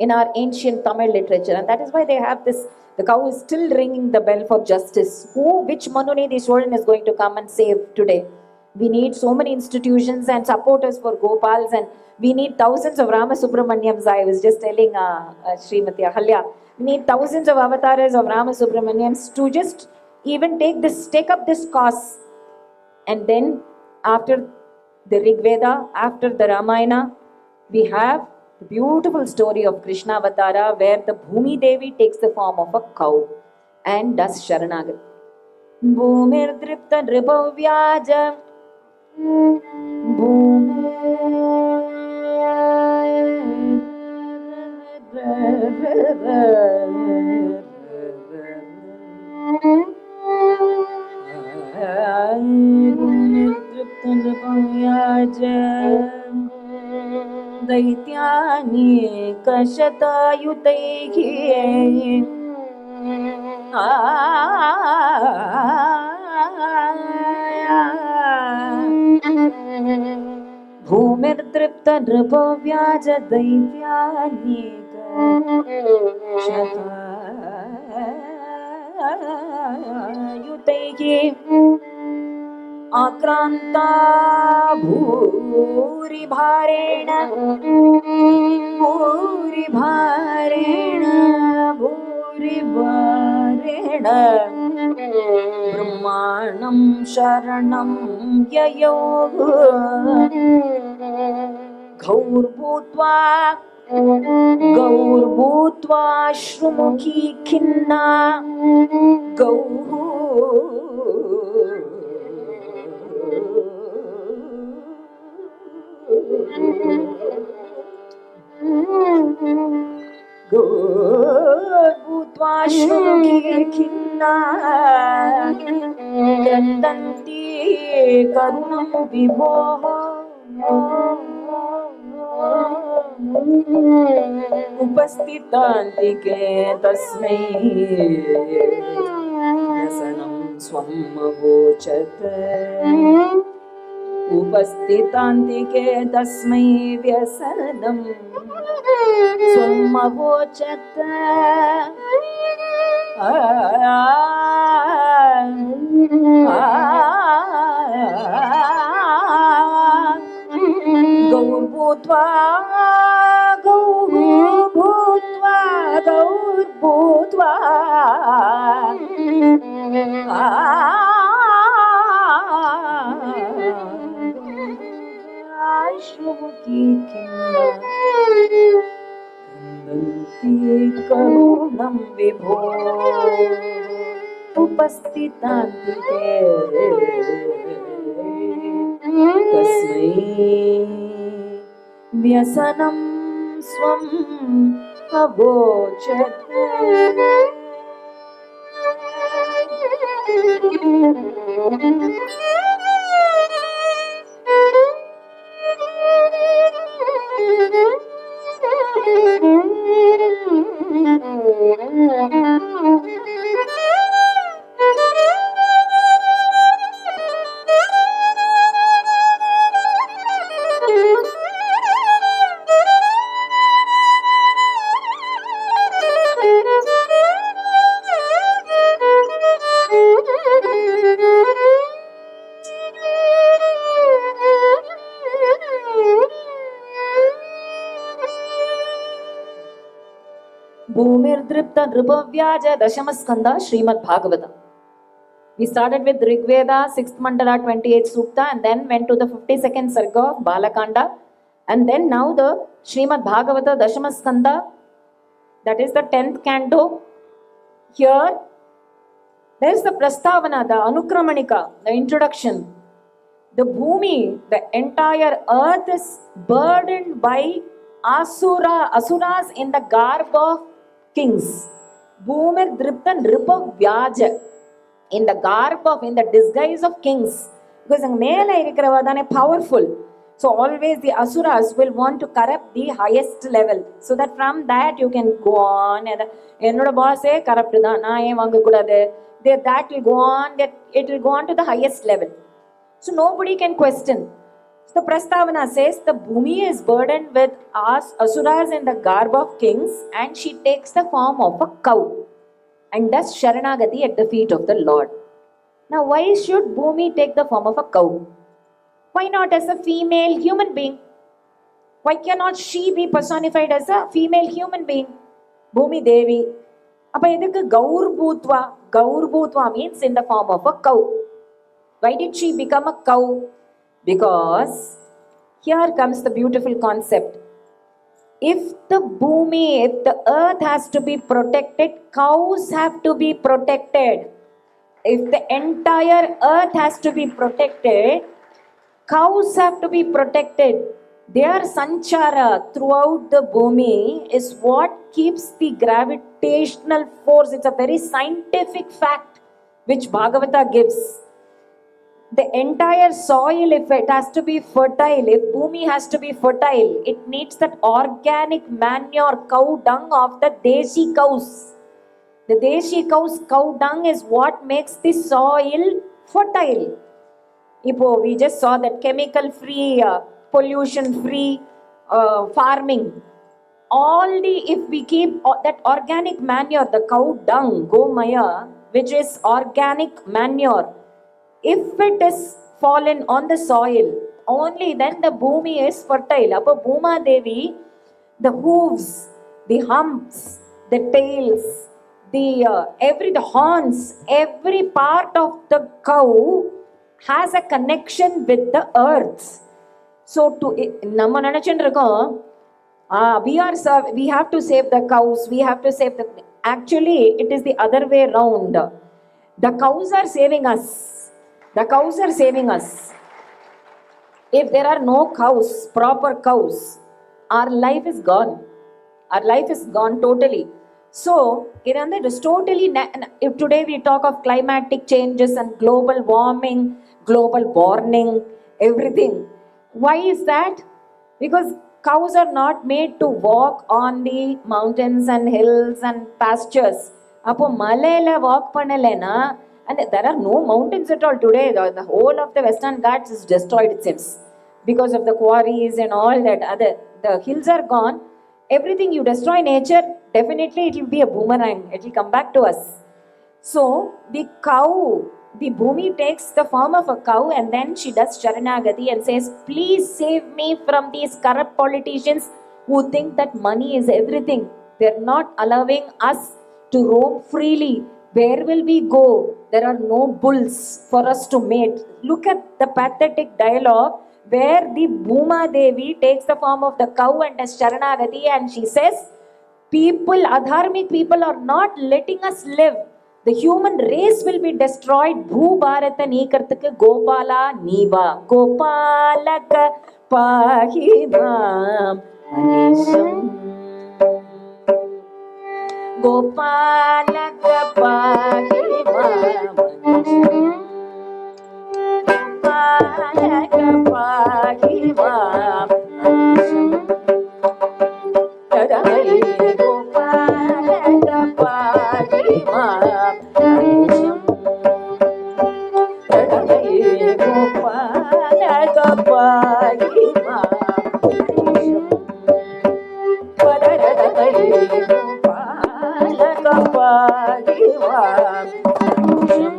in our ancient Tamil literature. And that is why they have this, the cow is still ringing the bell for justice. Which Manunidhi Solan is going to come and save today? We need so many institutions and supporters for Gopals, and we need thousands of Rama Subramanyams. I was just telling Srimati Ahalya, we need thousands of avatars of Rama Subramanyams to just even take up this cause. And then after the Rig Veda, after the Ramayana, we have the beautiful story of Krishna Avatara, where the Bhumi Devi takes the form of a cow and does Sharanagati. Bhumir dripta nripavyaja दैत्यानेकशतायुतैः भूमिर्तृप्ता नृपव्याज दैत्यानेकशतायुतैः आक्रांता भूरिभारेण ब्रह्माणं शरणं ययौ गौर्भूत्वा श्रुमुखी खिन्ना गौः भूत्वा श्रुमुखी खिन्ना क्रन्दन्ति करुणं विभोः उपस्थितान्तिके तस्मै व्यसनं स्वम् अवोचत् उपस्थितान्तिके तस्मै व्यसनं स्वम् अवोचत् गौर्भूत्वा श्रुमुखी खिन्ना क्रन्दन्ति करुणं विभो उपस्थितान्तिके तस्मै व्यसनं स्वम् अवोचत् Bhumirdripta Nripavyaja Dashama Skanda Srimad Bhagavatam. We started with Rig Veda, 6th Mandala, 28th Sukta, and then went to the 52nd Sarga of Balakanda, and then now the Srimad Bhagavata Dashama Skanda, that is the 10th canto. Here, there is the Prastavana, the Anukramanika, the introduction. The Bhumi, the entire earth is burdened by asuras in the garb of kings. Bhumir Dripta Nripa Vyaja, in the garb of, in the disguise of kings. Because mele powerful. So always the asuras will want to corrupt the highest level. So that from that you can go on. Ennoda boss corrupt da na em vanga kudade. That will go on, that it will go on to the highest level. So nobody can question. So Prastavana says the Bhumi is burdened with asuras in the garb of kings, and she takes the form of a cow and does Sharanagati at the feet of the Lord. Now, why should Bhumi take the form of a cow? Why not as a female human being? Why cannot she be personified as a female human being? Bhumi Devi. அப்ப எதுக்கு கௌர்பூத்வா? Gaurbhutva means in the form of a cow. Why did she become a cow? Because here comes the beautiful concept. If the bhumi, if the earth has to be protected, cows have to be protected. If the entire earth has to be protected, cows have to be protected. Their sanchara throughout the bhumi is what keeps the gravitational force. It's a very scientific fact which Bhagavata gives. The entire soil, if it has to be fertile, if bhumi has to be fertile, it needs that organic manure, cow dung of the Deshi cows. The Deshi cows' cow dung is what makes the soil fertile. We just saw that chemical-free, pollution-free farming. If we keep that organic manure, the cow dung, gomaya, which is organic manure, if it is fallen on the soil, only then the bhumi is fertile. Appa Bhuma Devi, the hooves, the humps, the tails, the horns, every part of the cow has a connection with the earth. So நம்ம நினைச்சுட்டு இருக்கோம், we have to save the cows, we have to save the. Actually, it is the other way round. The cows are saving us. The cows are saving us. If there are no cows, proper cows, our life is gone. Our life is gone totally. So, it is totally. If today we talk of climatic changes and global warming, global warning, everything. Why is that? Because cows are not made to walk on the mountains and hills and pastures. Appo malayla walk pannalena, and there are no mountains at all today. The whole of the Western Ghats is destroyed, it seems, because of the quarries and all that. The hills are gone. Everything you destroy nature, definitely it will be a boomerang. It will come back to us. So the cow, the bhumi takes the form of a cow, and then she does Sharanagati and says, please save me from these corrupt politicians who think that money is everything. They're not allowing us to roam freely. Where will we go? There are no bulls for us to mate. Look at the pathetic dialogue where the Bhuma Devi takes the form of the cow and does Sharanagati, and she says, adharmic people are not letting us live. The human race will be destroyed. Bhu Bharata Nikarthaka Gopala Niva. Gopalaka Pahimam Anisham. Gopalaka Pahimam Anisham. Gopalaka Pahimam Anisham. Gopalaka Pahimam Anisham. Gopalaka Pahimam Anisham. Gopalaka Pahimam Anisham.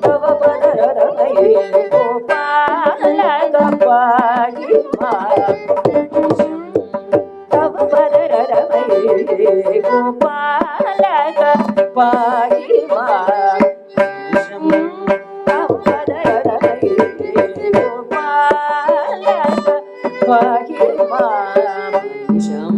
Tava Padaragai Gopalaka Pahimam Anisham. Tava Padaragai Gopalaka Pahimam Anisham. Tava Padaragai Gopalaka Pahimam Anisham.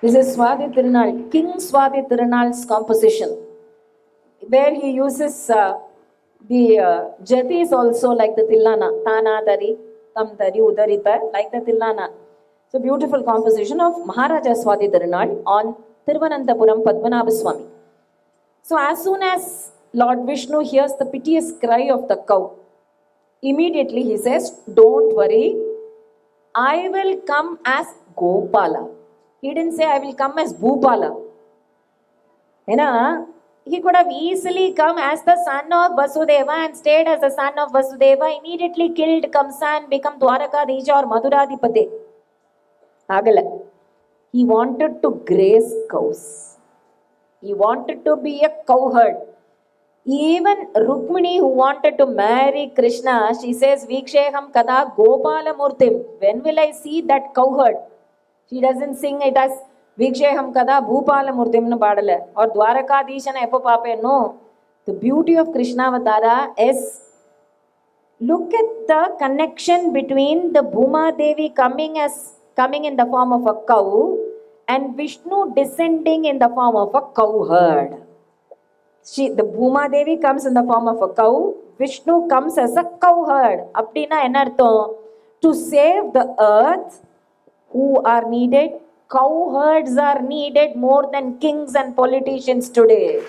This is Swati Tirunal, King Swati Tirunal's composition, where he uses the jatis also like the Tillana, Tana Dari, Tam Dari, Udarita, like the Tillana. It's a beautiful composition of Maharaja Swati Tirunal on Thiruvananthapuram Padmanabha Swami. So as soon as Lord Vishnu hears the piteous cry of the cow, immediately he says, "Don't worry, I will come as Gopala." He didn't say, "I will come as Bhupala." He could have easily come as the son of Vasudeva and stayed as the son of Vasudeva, immediately killed Kamsa and become Dwarakadisha or Maduradhipati. Agala. He wanted to graze cows. He wanted to be a cowherd. Even Rukmini, who wanted to marry Krishna, she says, "Viksheham kada Gopala Murtim." When will I see that cowherd? She doesn't sing it as Viksheham kada Bhupala Murtim Badala or Dwarakadishana Epo Pape. No. The beauty of Krishna Avatara is, look at the connection between the Bhuma Devi coming in the form of a cow and Vishnu descending in the form of a cowherd. The Bhuma Devi comes in the form of a cow, Vishnu comes as a cowherd. Appadina enartham? To save the earth, who are needed? Cowherds are needed more than kings and politicians today.